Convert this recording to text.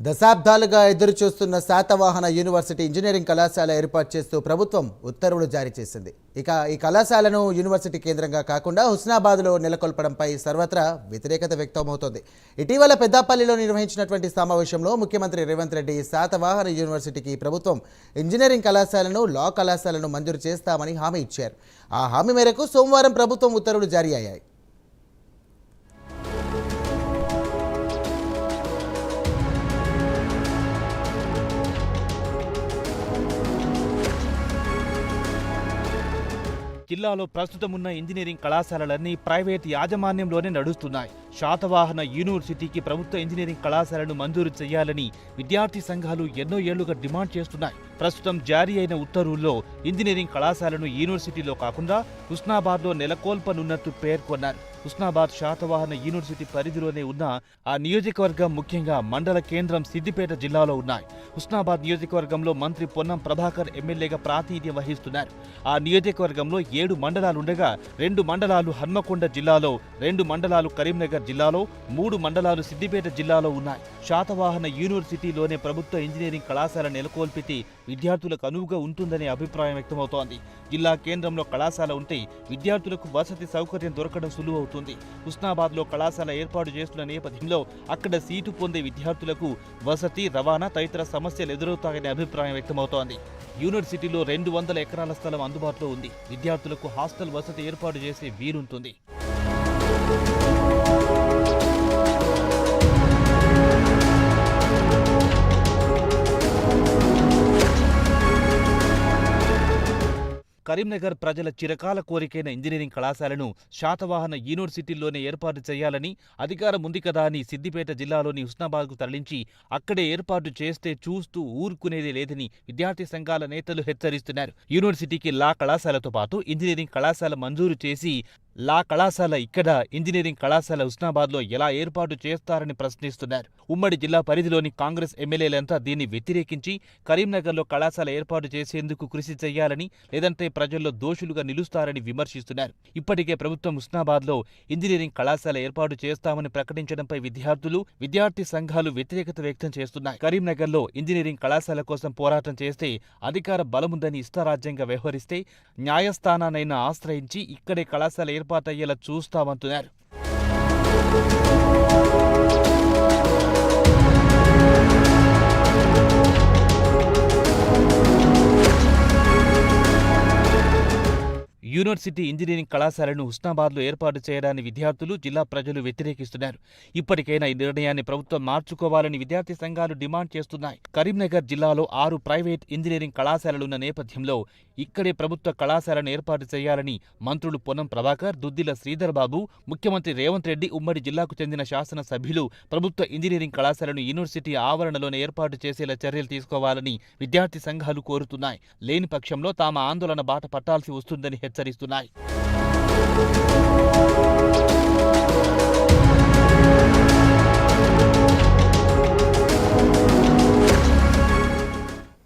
దశాబ్దాలుగా ఎదురుచూస్తున్న Satavahana university engineering కళాశాల ఏర్పాటు చేస్తూ ప్రభుత్వం ఉత్తర్వులు జారీ చేసింది. ఇక ఈ కళాశాలను యూనివర్సిటీ కేంద్రంగా కాకుండా హుస్నాబాద్లో నెలకొల్పడంపై సర్వత్రా వ్యతిరేకత వ్యక్తమవుతోంది. ఇటీవల పెద్దపల్లిలో నిర్వహించినటువంటి సమావేశంలో ముఖ్యమంత్రి రేవంత్ రెడ్డి శాతవాహన యూనివర్సిటీకి ప్రభుత్వం ఇంజనీరింగ్ కళాశాలను, లా కళాశాలను మంజూరు చేస్తామని హామీ ఇచ్చారు. ఆ హామీ మేరకు సోమవారం ప్రభుత్వం ఉత్తర్వులు జారీ అయ్యాయి. జిల్లాలో ప్రస్తుతం ఉన్న ఇంజనీరింగ్ కళాశాలలన్నీ ప్రైవేట్ యాజమాన్యంలోనే నడుస్తున్నాయి. శాతవాహన యూనివర్సిటీకి ప్రభుత్వ ఇంజనీరింగ్ కళాశాలను మంజూరు చేయాలని విద్యార్థి సంఘాలు ఎన్నో ఏళ్లుగా డిమాండ్ చేస్తున్నాయి. ప్రస్తుతం జారీ అయిన ఉత్తర్వుల్లో ఇంజనీరింగ్ కళాశాలను యూనివర్సిటీలో కాకుండా హుస్నాబాద్లో నెలకొల్పనున్నట్టు పేర్కొన్నారు. హుస్నాబాద్ శాతవాహన యూనివర్సిటీ పరిధిలోనే ఉన్న ఆ నియోజకవర్గం ముఖ్యంగా మండల కేంద్రం సిద్దిపేట జిల్లాలో ఉన్నాయి. హుస్నాబాద్ నియోజకవర్గంలో మంత్రి పొన్నం ప్రభాకర్ ఎమ్మెల్యేగా ప్రాతినిధ్యం వహిస్తున్నారు. ఆ నియోజకవర్గంలో 7 మండలాలుండగా 2 మండలాలు హన్మకొండ జిల్లాలో, 2 మండలాలు కరీంనగర్ జిల్లాలో, 3 మండలాలు సిద్దిపేట జిల్లాలో ఉన్నాయి. శాతవాహన యూనివర్సిటీలోనే ప్రభుత్వ ఇంజనీరింగ్ కళాశాల నెలకొల్పితే విద్యార్థులకు అనువుగా ఉంటుందనే అభిప్రాయం వ్యక్తమవుతోంది. జిల్లా కేంద్రంలో కళాశాల ఉంటే విద్యార్థులకు వసతి సౌకర్యం దొరకడం సులువవుతుంది. హుస్నాబాద్లో కళాశాల ఏర్పాటు చేస్తున్న నేపథ్యంలో అక్కడ సీటు పొందే విద్యార్థులకు వసతి, రవాణా తదితర సమస్యలు ఎదురవుతాయనే అభిప్రాయం వ్యక్తమవుతోంది. యూనివర్సిటీలో 200 ఎకరాల స్థలం అందుబాటులో ఉంది. విద్యార్థులకు హాస్టల్ వసతి ఏర్పాటు చేసే వీలుంటుంది. కరీంనగర్ ప్రజల చిరకాల కోరికైన ఇంజనీరింగ్ కళాశాలను శాతవాహన యూనివర్సిటీల్లోనే ఏర్పాటు చేయాలని అధికారం ఉంది కదా అని సిద్దిపేట జిల్లాలోని హుస్నాబాద్కు తరలించి అక్కడే ఏర్పాటు చేస్తే చూస్తూ ఊరుకునేది లేదని విద్యార్థి సంఘాల నేతలు హెచ్చరిస్తున్నారు. యూనివర్సిటీకి లా కళాశాలతో పాటు ఇంజనీరింగ్ కళాశాల మంజూరు చేసి లా కళాశాల ఇక్కడ, ఇంజనీరింగ్ కళాశాల హుస్నాబాద్లో ఎలా ఏర్పాటు చేస్తారని ప్రశ్నిస్తున్నారు. ఉమ్మడి జిల్లా పరిధిలోని కాంగ్రెస్ ఎమ్మెల్యేలంతా దీన్ని వ్యతిరేకించి కరీంనగర్లో కళాశాల ఏర్పాటు చేసేందుకు కృషి చేయాలని, లేదంటే ప్రజల్లో దోషులుగా నిలుస్తారని విమర్శిస్తున్నారు. ఇప్పటికే ప్రభుత్వం హుస్నాబాద్లో ఇంజనీరింగ్ కళాశాల ఏర్పాటు చేస్తామని ప్రకటించడంపై విద్యార్థులు, విద్యార్థి సంఘాలు వ్యతిరేకత వ్యక్తం చేస్తున్నాయి. కరీంనగర్లో ఇంజనీరింగ్ కళాశాల కోసం పోరాటం చేస్తే అధికార బలముందని ఇష్టారాజ్యంగా వ్యవహరిస్తే న్యాయస్థానాన్నైనా ఆశ్రయించి ఇక్కడే కళాశాల ఏర్పాటయ్యేలా చూస్తామంటున్నారు. యూనివర్సిటీ ఇంజనీరింగ్ కళాశాలను హుస్నాబాద్లో ఏర్పాటు చేయడాన్ని విద్యార్థులు, జిల్లా ప్రజలు వ్యతిరేకిస్తున్నారు. ఇప్పటికైనా ఈ నిర్ణయాన్ని ప్రభుత్వం మార్చుకోవాలని విద్యార్థి సంఘాలు డిమాండ్ చేస్తున్నాయి. కరీంనగర్ జిల్లాలో 6 ప్రైవేట్ ఇంజనీరింగ్ కళాశాలలున్న నేపథ్యంలో ఇక్కడే ప్రభుత్వ కళాశాలను ఏర్పాటు చేయాలని మంత్రులు పొన్నం ప్రభాకర్, దుద్దిల శ్రీధర్ బాబు, ముఖ్యమంత్రి రేవంత్ రెడ్డి, ఉమ్మడి జిల్లాకు చెందిన శాసనసభ్యులు ప్రభుత్వ ఇంజనీరింగ్ కళాశాలను యూనివర్సిటీ ఆవరణలోనే ఏర్పాటు చేసేలా చర్యలు తీసుకోవాలని విద్యార్థి సంఘాలు కోరుతున్నాయి. లేని పక్షంలో తాము ఆందోళన బాట పట్టాల్సి వస్తుందని హెచ్చరిస్తున్నాయి.